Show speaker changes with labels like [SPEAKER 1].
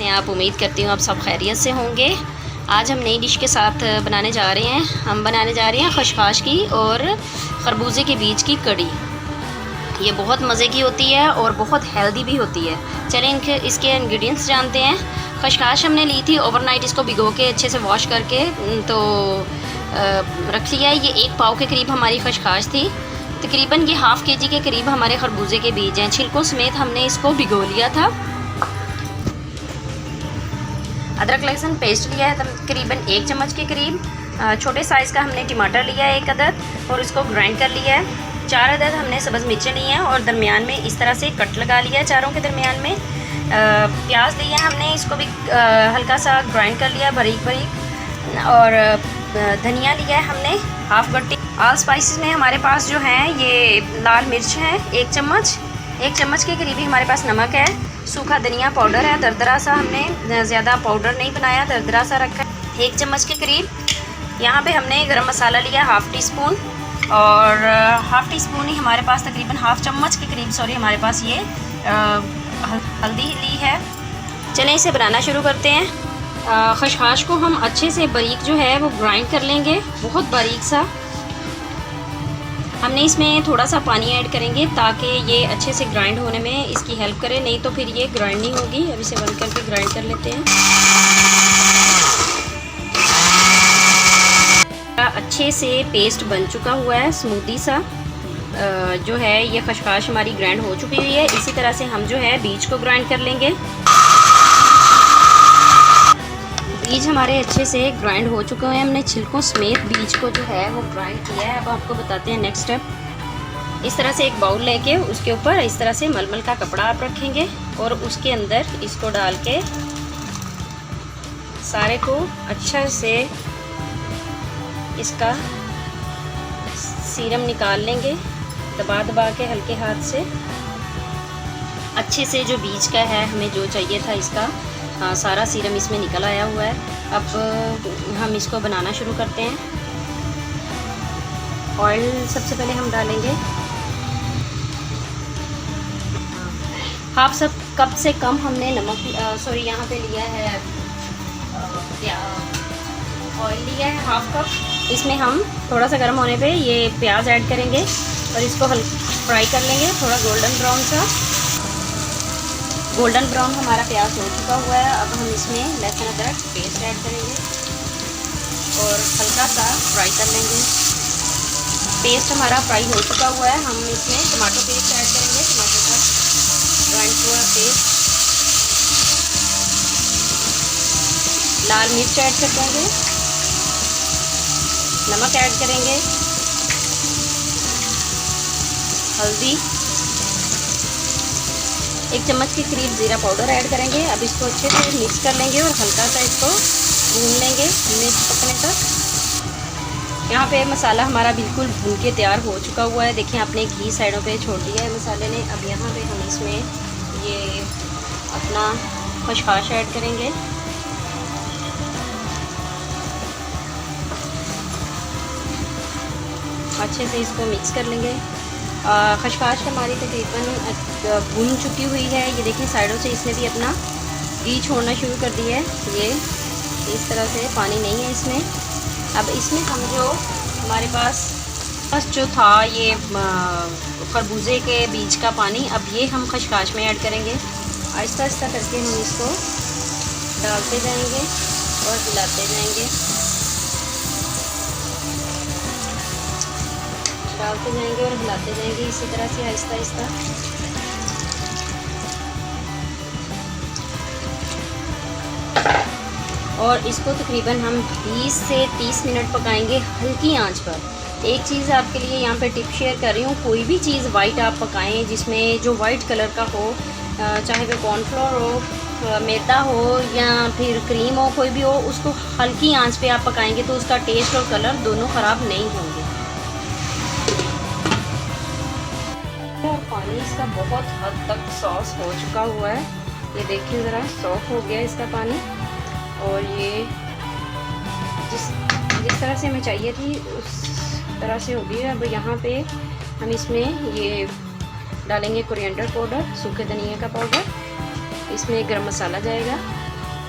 [SPEAKER 1] कैसे हैं आप? उम्मीद करती हूँ आप सब खैरियत से होंगे। आज हम नई डिश के साथ बनाने जा रहे हैं। हम बनाने जा रहे हैं खशखाश की और खरबूजे के बीज की कड़ी। ये बहुत मज़े की होती है और बहुत हेल्दी भी होती है। चलें इसके इंग्रेडिएंट्स जानते हैं। खशखाश हमने ली थी ओवरनाइट, इसको भिगो के अच्छे से वॉश करके तो रख लिया है। ये 1 पाव के करीब हमारी खशखाश थी। तकरीबन ये ½ kg के करीब हमारे खरबूजे के बीज हैं। छिलकों समेत हमने इसको भिगो लिया था। अदरक लहसुन पेस्ट लिया है तकरीबन 1 चम्मच के करीब। छोटे साइज़ का हमने टमाटर लिया है 1 अदद और इसको ग्राइंड कर लिया है। 4 अदद हमने सब्ज़ मिर्चें ली हैं और दरमियान में इस तरह से कट लगा लिया है चारों के दरमियान में। प्याज लिया है हमने, इसको भी हल्का सा ग्राइंड कर लिया बारीक बारीक। और धनिया लिया है हमने ½ गट्टी। ऑल स्पाइसेस में हमारे पास जो हैं ये लाल मिर्च है 1 चम्मच, 1 चम्मच के करीबी हमारे पास नमक है। सूखा धनिया पाउडर है, दरदरा सा, हमने ज़्यादा पाउडर नहीं बनाया, दरदरा सा रखा है 1 चम्मच के करीब। यहाँ पे हमने गरम मसाला लिया ½ टीस्पून और ½ टीस्पून ही हमारे पास तकरीबन ½ चम्मच के करीब हमारे पास ये हल्दी ली है। चलें इसे बनाना शुरू करते हैं। खशखाश को हम अच्छे से बारीक जो है वो ग्राइंड कर लेंगे, बहुत बारीक सा। हमने इसमें थोड़ा सा पानी ऐड करेंगे ताकि ये अच्छे से ग्राइंड होने में इसकी हेल्प करे, नहीं तो फिर ये ग्राइंड नहीं होगी। अब इसे बंद करके ग्राइंड कर लेते हैं। अच्छे से पेस्ट बन चुका हुआ है, स्मूदी सा जो है ये खशखाश हमारी ग्राइंड हो चुकी हुई है। इसी तरह से हम जो है बीज को ग्राइंड कर लेंगे। बीज हमारे अच्छे से ग्राइंड हो चुके हैं, हमने छिलकों समेत बीज को जो है वो ग्राइंड किया है। अब आपको बताते हैं नेक्स्ट स्टेप। इस तरह से एक बाउल लेके उसके ऊपर इस तरह से मलमल का कपड़ा आप रखेंगे और उसके अंदर इसको डाल के सारे को अच्छा से इसका सीरम निकाल लेंगे, दबा दबा के हल्के हाथ से। अच्छे से जो बीज का है हमें जो चाहिए था इसका सारा सीरम इसमें निकल आया हुआ है। अब हम इसको बनाना शुरू करते हैं। ऑयल सबसे पहले हम डालेंगे ½ कप से कम हमने नमक यहाँ पे लिया है ऑयल लिया है ½ कप। इसमें हम थोड़ा सा गर्म होने पे ये प्याज ऐड करेंगे और इसको फ्राई कर लेंगे थोड़ा गोल्डन ब्राउन सा। गोल्डन ब्राउन हमारा प्याज हो चुका हुआ है। अब हम इसमें लहसुन अदरक पेस्ट ऐड करेंगे और हल्का सा फ्राई कर लेंगे। पेस्ट हमारा फ्राई हो चुका हुआ है। हम इसमें टमाटो पेस्ट ऐड करेंगे, टमाटो का ग्राइंड हुआ पेस्ट। लाल मिर्च ऐड कर देंगे, नमक ऐड करेंगे, हल्दी, 1 चम्मच के करीब ज़ीरा पाउडर ऐड करेंगे। अब इसको अच्छे से मिक्स कर लेंगे और हल्का सा इसको भून लेंगे मिर्च पकने तक। यहाँ पे मसाला हमारा बिल्कुल भून के तैयार हो चुका हुआ है। देखिए आपने घी साइडों पे छोड़ दिया है मसाले ने। अब यहाँ पे हम इसमें ये अपना खशखाश ऐड करेंगे। अच्छे से इसको मिक्स कर लेंगे। खशखाश हमारी तकरीबन भून चुकी हुई है। ये देखिए साइडों से इसने भी अपना घी छोड़ना शुरू कर दिया है। ये इस तरह से पानी नहीं है इसमें। अब इसमें हम जो हमारे पास जो था ये खरबूजे के बीज का पानी, अब ये हम खशखाश में ऐड करेंगे। आहिस्ता आहिस्ता करके हम इसको डालते जाएंगे और हिलाते जाएंगे, डालते जाएंगे और हिलाते जाएंगे इसी तरह से आहिस्ता आहिस्ता। और इसको तकरीबन हम 20 से 30 मिनट पकाएंगे हल्की आंच पर। एक चीज़ आपके लिए यहाँ पे टिप शेयर कर रही हूँ, कोई भी चीज़ वाइट आप पकाएं जिसमें जो वाइट कलर का हो, चाहे वो कॉर्नफ्लोर हो, मैदा हो या फिर क्रीम हो, कोई भी हो, उसको हल्की आंच पे आप पकाएंगे तो उसका टेस्ट और कलर दोनों ख़राब नहीं होंगे। और पानी इसका बहुत हद तक सॉस हो चुका हुआ है। ये देखिए ज़रा सॉफ्ट हो गया इसका पानी और ये जिस तरह से हमें चाहिए थी उस तरह से हो गई। अब यहाँ पे हम इसमें ये डालेंगे कोरिएंडर पाउडर, सूखे धनिया का पाउडर, इसमें गरम मसाला जाएगा,